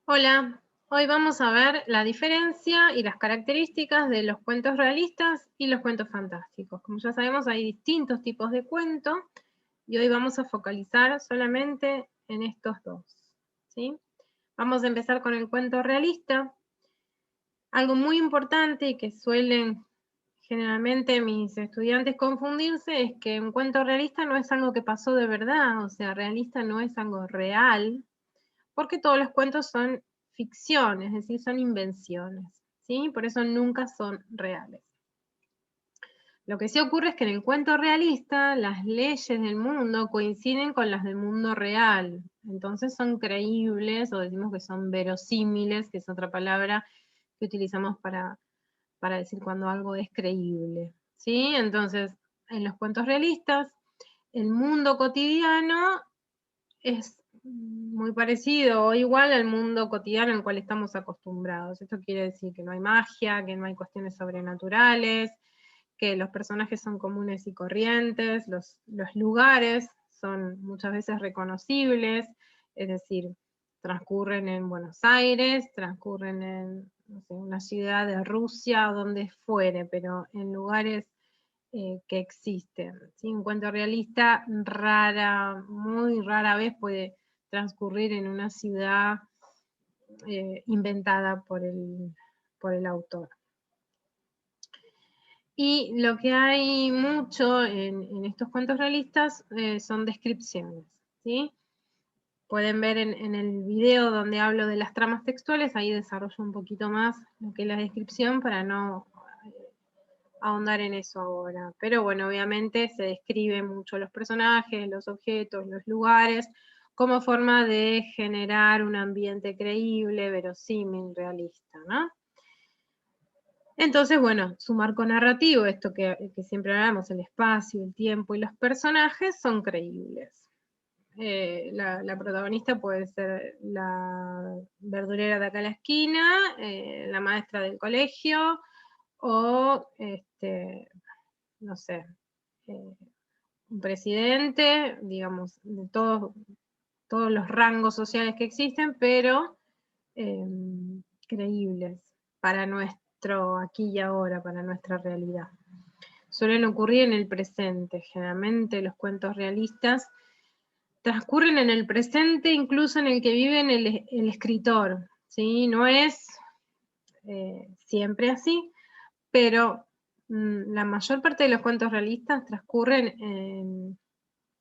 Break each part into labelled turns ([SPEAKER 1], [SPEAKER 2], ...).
[SPEAKER 1] Hola, hoy vamos a ver la diferencia y las características de los cuentos realistas y los cuentos fantásticos. Como ya sabemos, hay distintos tipos de cuentos y hoy vamos a focalizar solamente en estos dos, ¿sí? Vamos a empezar con el cuento realista. Algo muy importante y que suelen generalmente mis estudiantes confundirse es que un cuento realista no es algo que pasó de verdad, o sea, realista no es algo real, porque todos los cuentos son ficción, es decir, son invenciones, ¿sí? Por eso nunca son reales. Lo que sí ocurre es que en el cuento realista las leyes del mundo coinciden con las del mundo real, entonces son creíbles o decimos que son verosímiles, que es otra palabra que utilizamos para decir cuando algo es creíble, ¿sí? Entonces, en los cuentos realistas, el mundo cotidiano es muy parecido o igual al mundo cotidiano al cual estamos acostumbrados. Esto quiere decir que no hay magia, que no hay cuestiones sobrenaturales, que los personajes son comunes y corrientes, los lugares son muchas veces reconocibles, es decir, transcurren en Buenos Aires, transcurren en no sé, una ciudad de Rusia o donde fuere, pero en lugares que existen, ¿sí? Un cuento realista muy rara vez puede transcurrir en una ciudad inventada por el autor. Y lo que hay mucho en estos cuentos realistas son descripciones, ¿sí? Pueden ver en el video donde hablo de las tramas textuales, ahí desarrollo un poquito más lo que es la descripción para no ahondar en eso ahora. Pero bueno, obviamente se describen mucho los personajes, los objetos, los lugares, como forma de generar un ambiente creíble, verosímil, realista, ¿no? Entonces, bueno, su marco narrativo, esto que siempre hablamos, el espacio, el tiempo y los personajes son creíbles. La protagonista puede ser la verdurera de acá a la esquina, la maestra del colegio, o no sé, eh, un presidente, digamos, de todos los rangos sociales que existen, pero eh, creíbles para nuestro aquí y ahora, para nuestra realidad. Suelen ocurrir en el presente, generalmente los cuentos realistas transcurren en el presente, incluso en el que vive el escritor, ¿sí? No es siempre así, pero la mayor parte de los cuentos realistas transcurren en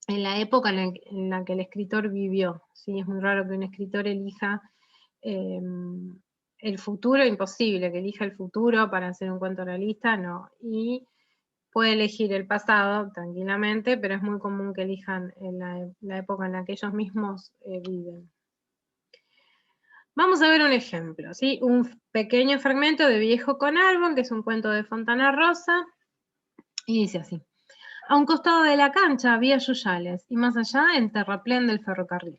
[SPEAKER 1] la época en la que el escritor vivió, ¿sí? Es muy raro que un escritor elija el futuro, imposible que elija el futuro para hacer un cuento realista, no. Y puede elegir el pasado tranquilamente, pero es muy común que elijan en la época en la que ellos mismos viven. Vamos a ver un ejemplo, ¿sí? Un pequeño fragmento de Viejo con Árbol, que es un cuento de Fontana Rosa, y dice así. A un costado de la cancha había yuyales, y más allá el terraplén del ferrocarril.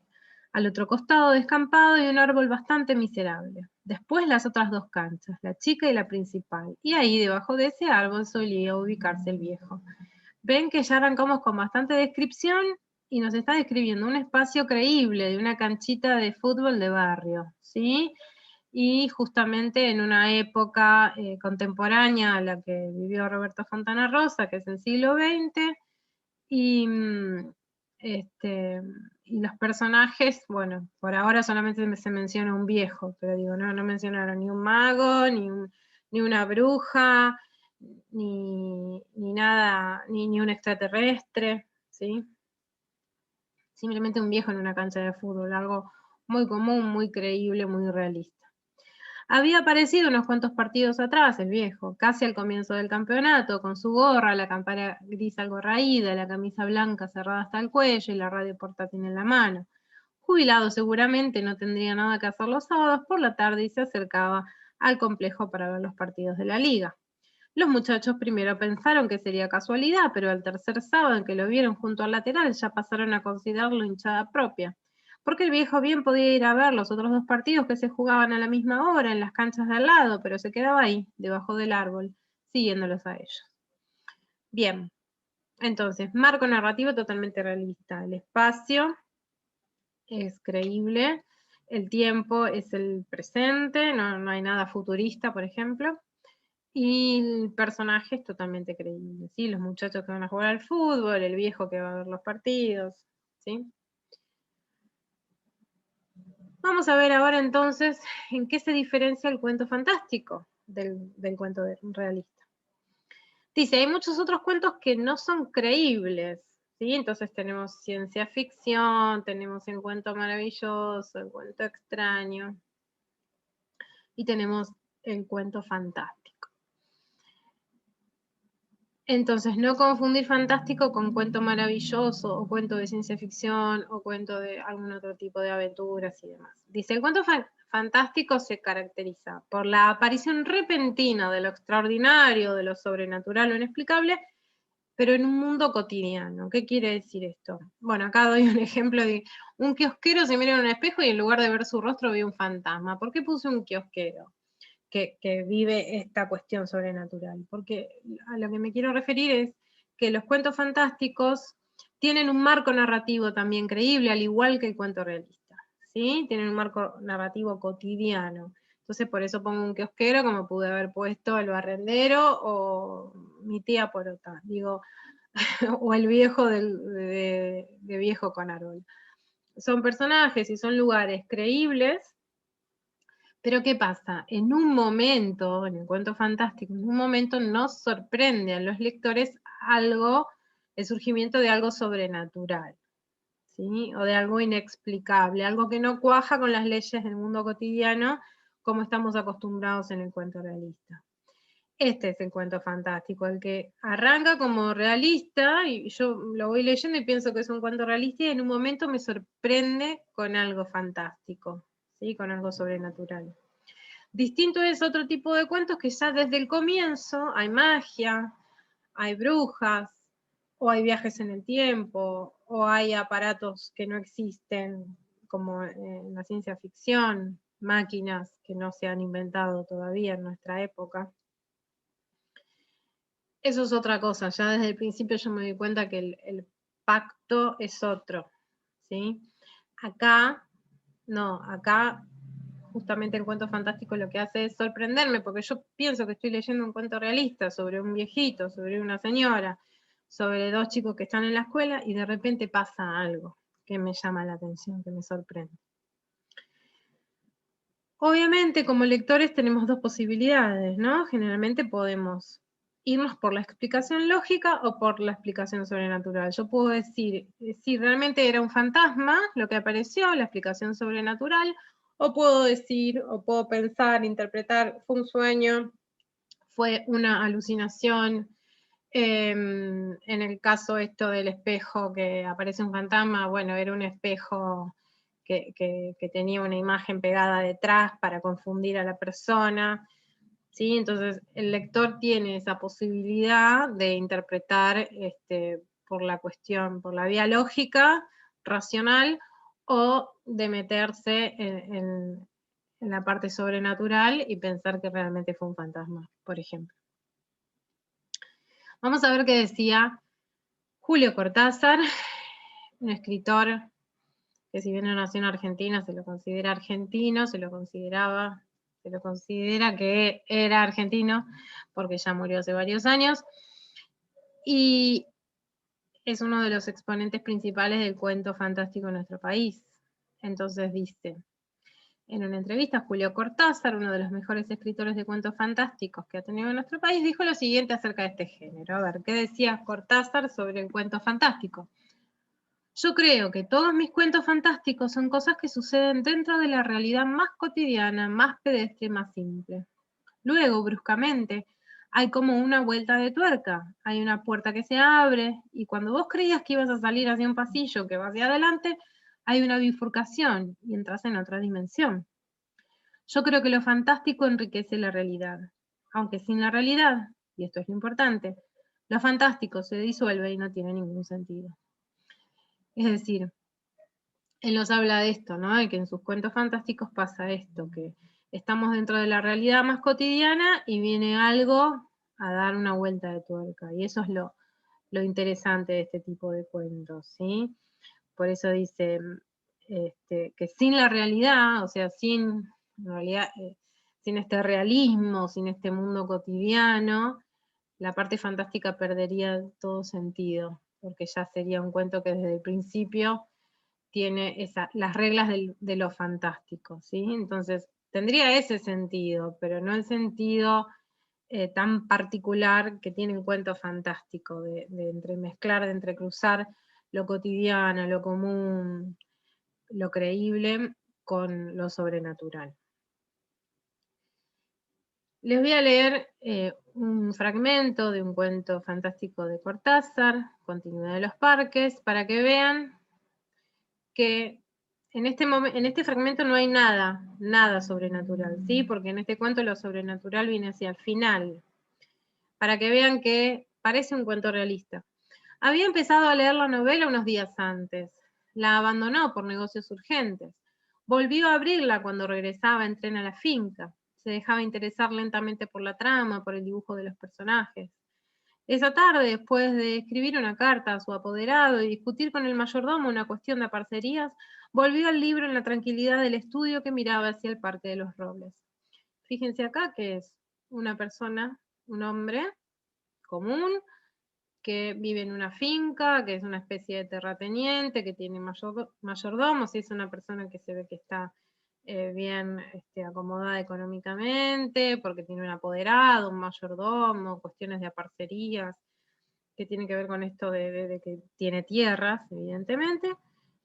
[SPEAKER 1] Al otro costado descampado y un árbol bastante miserable. Después las otras dos canchas, la chica y la principal, y ahí debajo de ese árbol solía ubicarse el viejo. Ven que ya arrancamos con bastante descripción y nos está describiendo un espacio creíble de una canchita de fútbol de barrio, ¿sí? Y justamente en una época contemporánea a la que vivió Roberto Fontana Rosa, que es el siglo XX, y, y los personajes, bueno, por ahora solamente se menciona un viejo, pero digo, no mencionaron ni un mago, ni una bruja, ni nada, ni un extraterrestre, ¿sí? Simplemente un viejo en una cancha de fútbol, algo muy común, muy creíble, muy realista. Había aparecido unos cuantos partidos atrás, el viejo, casi al comienzo del campeonato, con su gorra, la campana gris algo raída, la camisa blanca cerrada hasta el cuello y la radio portátil en la mano. Jubilado seguramente, no tendría nada que hacer los sábados por la tarde y se acercaba al complejo para ver los partidos de la liga. Los muchachos primero pensaron que sería casualidad, pero al tercer sábado en que lo vieron junto al lateral ya pasaron a considerarlo hinchada propia, porque el viejo bien podía ir a ver los otros dos partidos que se jugaban a la misma hora en las canchas de al lado, pero se quedaba ahí, debajo del árbol, siguiéndolos a ellos. Bien, entonces, marco narrativo totalmente realista. El espacio es creíble, el tiempo es el presente, no hay nada futurista, por ejemplo. Y el personaje es totalmente creíble, ¿sí? Los muchachos que van a jugar al fútbol, el viejo que va a ver los partidos, ¿sí? Vamos a ver ahora entonces en qué se diferencia el cuento fantástico del cuento realista. Dice, hay muchos otros cuentos que no son creíbles, ¿sí? Entonces tenemos ciencia ficción, tenemos el cuento maravilloso, el cuento extraño, y tenemos el cuento fantástico. Entonces, no confundir fantástico con cuento maravilloso, o cuento de ciencia ficción, o cuento de algún otro tipo de aventuras y demás. Dice, el cuento fantástico se caracteriza por la aparición repentina de lo extraordinario, de lo sobrenatural o inexplicable, pero en un mundo cotidiano. ¿Qué quiere decir esto? Bueno, acá doy un ejemplo de un kiosquero se mira en un espejo y en lugar de ver su rostro ve un fantasma. ¿Por qué puse un kiosquero que vive esta cuestión sobrenatural? Porque a lo que me quiero referir es que los cuentos fantásticos tienen un marco narrativo también creíble, al igual que el cuento realista, ¿sí? Tienen un marco narrativo cotidiano. Entonces por eso pongo un kiosquero, como pude haber puesto el barrendero o mi tía porota, digo, o el viejo de viejo con árbol. Son personajes y son lugares creíbles, pero ¿qué pasa? En un momento, en el cuento fantástico, en un momento nos sorprende a los lectores algo, el surgimiento de algo sobrenatural, ¿sí? O de algo inexplicable, algo que no cuaja con las leyes del mundo cotidiano como estamos acostumbrados en el cuento realista. Este es el cuento fantástico, el que arranca como realista, y yo lo voy leyendo y pienso que es un cuento realista, y en un momento me sorprende con algo fantástico, ¿sí? Con algo sobrenatural. Distinto es otro tipo de cuentos que ya desde el comienzo hay magia, hay brujas, o hay viajes en el tiempo, o hay aparatos que no existen, como en la ciencia ficción, máquinas que no se han inventado todavía en nuestra época. Eso es otra cosa, ya desde el principio yo me di cuenta que el pacto es otro, ¿sí? Acá, no, acá justamente el cuento fantástico lo que hace es sorprenderme, porque yo pienso que estoy leyendo un cuento realista sobre un viejito, sobre una señora, sobre dos chicos que están en la escuela, y de repente pasa algo que me llama la atención, que me sorprende. Obviamente, como lectores tenemos dos posibilidades, ¿no? Generalmente podemos irnos por la explicación lógica o por la explicación sobrenatural. Yo puedo decir si realmente era un fantasma lo que apareció, la explicación sobrenatural, o puedo decir, o puedo pensar, interpretar, fue un sueño, fue una alucinación. En el caso esto del espejo que aparece un fantasma, bueno, era un espejo que tenía una imagen pegada detrás para confundir a la persona, ¿sí? Entonces el lector tiene esa posibilidad de interpretar por la cuestión, por la vía lógica, racional, o de meterse en la parte sobrenatural y pensar que realmente fue un fantasma, por ejemplo. Vamos a ver qué decía Julio Cortázar, un escritor que si bien no nació en Argentina, se lo considera argentino, se lo considera que era argentino, porque ya murió hace varios años, y es uno de los exponentes principales del cuento fantástico en nuestro país. Entonces dice, en una entrevista, Julio Cortázar, uno de los mejores escritores de cuentos fantásticos que ha tenido nuestro país, dijo lo siguiente acerca de este género. A ver, ¿qué decía Cortázar sobre el cuento fantástico? Yo creo que todos mis cuentos fantásticos son cosas que suceden dentro de la realidad más cotidiana, más pedestre, más simple. Luego, bruscamente, hay como una vuelta de tuerca. Hay una puerta que se abre y cuando vos creías que ibas a salir hacia un pasillo que va hacia adelante, hay una bifurcación y entras en otra dimensión. Yo creo que lo fantástico enriquece la realidad, aunque sin la realidad, y esto es lo importante, lo fantástico se disuelve y no tiene ningún sentido. Es decir, él nos habla de esto, ¿no? De que en sus cuentos fantásticos pasa esto, que estamos dentro de la realidad más cotidiana y viene algo a dar una vuelta de tuerca. Y eso es lo interesante de este tipo de cuentos, ¿sí? Por eso dice, que sin la realidad, o sea, sin, en realidad, sin este realismo, sin este mundo cotidiano, la parte fantástica perdería todo sentido, porque ya sería un cuento que desde el principio tiene las reglas de lo fantástico, ¿sí? Entonces, tendría ese sentido, pero no el sentido tan particular que tiene un cuento fantástico, de entremezclar, de entrecruzar lo cotidiano, lo común, lo creíble con lo sobrenatural. Les voy a leer un fragmento de un cuento fantástico de Cortázar, Continuidad de los Parques, para que vean que en este fragmento no hay nada sobrenatural, ¿sí? Porque en este cuento lo sobrenatural viene hacia el final, para que vean que parece un cuento realista. Había empezado a leer la novela unos días antes. La abandonó por negocios urgentes. Volvió a abrirla cuando regresaba en tren a la finca. Se dejaba interesar lentamente por la trama, por el dibujo de los personajes. Esa tarde, después de escribir una carta a su apoderado y discutir con el mayordomo una cuestión de parcerías, volvió al libro en la tranquilidad del estudio que miraba hacia el Parque de los Robles. Fíjense acá que es una persona, un hombre común, que vive en una finca, que es una especie de terrateniente, que tiene mayordomos, y es una persona que se ve que está bien acomodada económicamente, porque tiene un apoderado, un mayordomo, cuestiones de aparcerías, que tiene que ver con esto de que tiene tierras, evidentemente,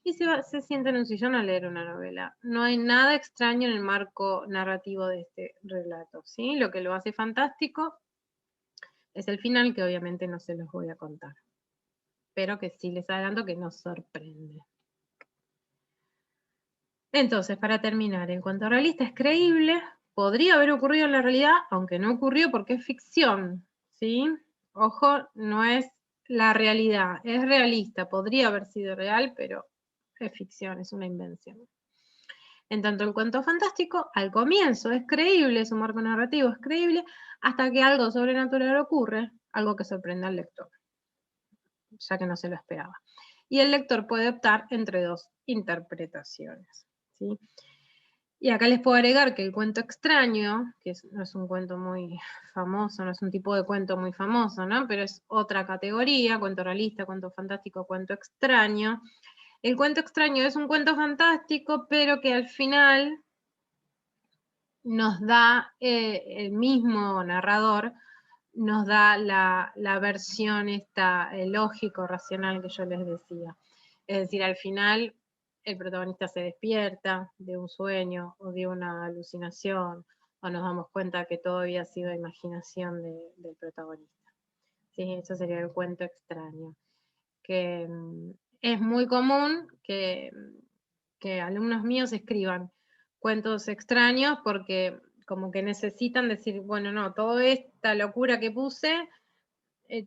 [SPEAKER 1] y se sienta en un sillón a leer una novela. No hay nada extraño en el marco narrativo de este relato, ¿sí? Lo que lo hace fantástico es el final, que obviamente no se los voy a contar, pero que sí les adelanto que nos sorprende. Entonces, para terminar, en cuanto a realista, es creíble, podría haber ocurrido en la realidad, aunque no ocurrió porque es ficción, ¿sí? Ojo, no es la realidad, es realista, podría haber sido real, pero es ficción, es una invención. En tanto, el cuento fantástico, al comienzo es creíble, su marco narrativo es creíble, hasta que algo sobrenatural ocurre, algo que sorprende al lector, ya que no se lo esperaba. Y el lector puede optar entre dos interpretaciones, ¿sí? Y acá les puedo agregar que el cuento extraño, que no es un cuento muy famoso, no es un tipo de cuento muy famoso, ¿no? Pero es otra categoría, cuento realista, cuento fantástico, cuento extraño. El cuento extraño es un cuento fantástico, pero que al final nos da, el mismo narrador, nos da la versión esta lógico-racional que yo les decía. Es decir, al final el protagonista se despierta de un sueño o de una alucinación, o nos damos cuenta que todo había sido imaginación del protagonista. ¿Sí? Eso sería el cuento extraño. Que es muy común que alumnos míos escriban cuentos extraños porque como que necesitan decir, bueno, no, toda esta locura que puse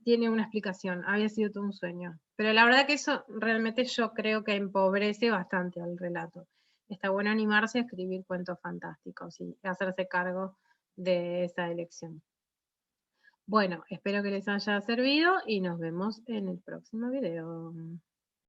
[SPEAKER 1] tiene una explicación, había sido todo un sueño. Pero la verdad que eso realmente yo creo que empobrece bastante al relato. Está bueno animarse a escribir cuentos fantásticos y hacerse cargo de esa elección. Bueno, espero que les haya servido y nos vemos en el próximo video.